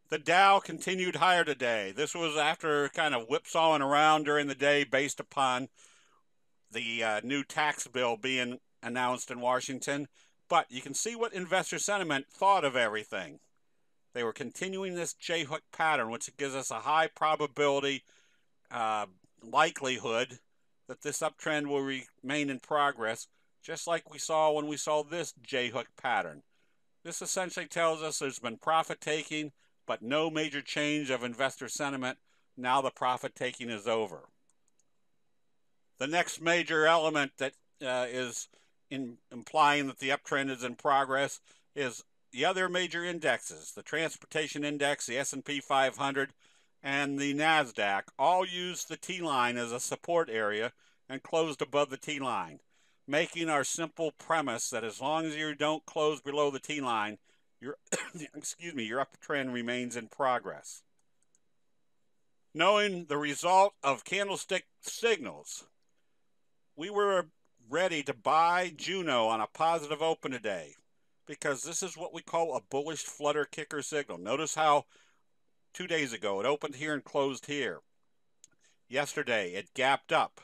The Dow continued higher today. This was after kind of whipsawing around during the day based upon the new tax bill being announced in Washington. But you can see what investor sentiment thought of everything. They were continuing this J-hook pattern, which gives us a high probability uh, likelihood that this uptrend will remain in progress, just like we saw when we saw this J-hook pattern. This essentially tells us there's been profit taking, but no major change of investor sentiment. Now the profit taking is over. The next major element that is implying that the uptrend is in progress is the other major indexes, the transportation index, the S&P 500, and the NASDAQ, all use the T-line as a support area and closed above the T-line, making our simple premise that as long as you don't close below the T-line, your your uptrend remains in progress. Knowing the result of candlestick signals, we were ready to buy Juno on a positive open today because this is what we call a bullish flutter kicker signal. Notice how 2 days ago it opened here and closed here. Yesterday it gapped up,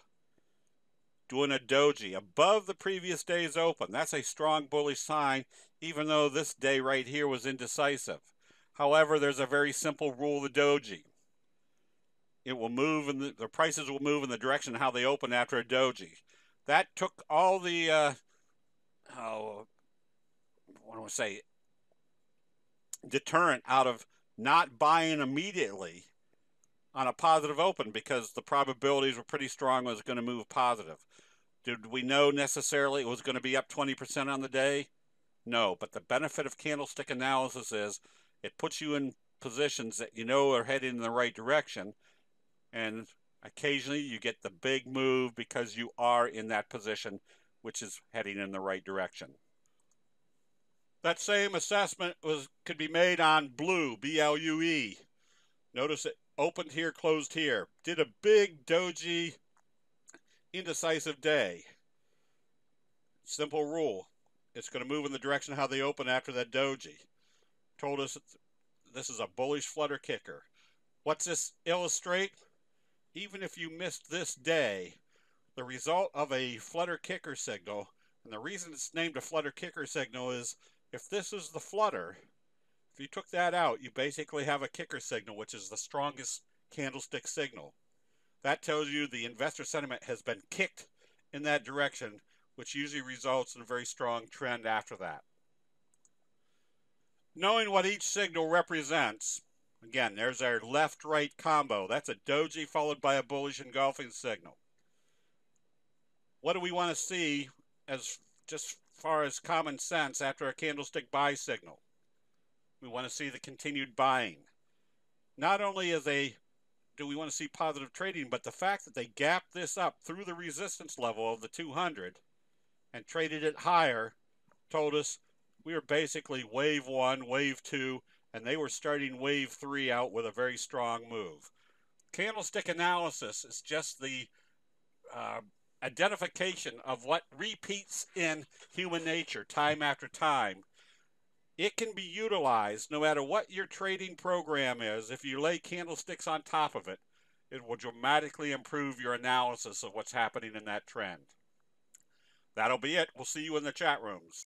doing a doji above the previous day's open. That's a strong bullish sign, even though this day right here was indecisive. However, there's a very simple rule of the doji. It will move, and the prices will move in the direction of how they open after a doji. That took all the deterrent out of not buying immediately on a positive open because the probabilities were pretty strong it was going to move positive. Did we know necessarily it was going to be up 20% on the day? No, but the benefit of candlestick analysis is it puts you in positions that you know are heading in the right direction, and occasionally you get the big move because you are in that position which is heading in the right direction. That same assessment could be made on blue, BLUE. Notice it opened here, closed here. Did a big doji indecisive day. Simple rule. It's going to move in the direction of how they open after that doji. Told us this is a bullish flutter kicker. What's this illustrate? Even if you missed this day, the result of a flutter kicker signal, and the reason it's named a flutter kicker signal is if this is the flutter, if you took that out, you basically have a kicker signal, which is the strongest candlestick signal. That tells you the investor sentiment has been kicked in that direction, which usually results in a very strong trend after that. Knowing what each signal represents, again, there's our left-right combo. That's a doji followed by a bullish engulfing signal. What do we want to see as just far as common sense after a candlestick buy signal? We want to see the continued buying. Not only do we want to see positive trading, but the fact that they gapped this up through the resistance level of the 200 and traded it higher told us we were basically wave 1, wave 2, and they were starting wave 3 out with a very strong move. Candlestick analysis is just the identification of what repeats in human nature time after time. It can be utilized no matter what your trading program is. If you lay candlesticks on top of it, it will dramatically improve your analysis of what's happening in that trend. That'll be it. We'll see you in the chat rooms.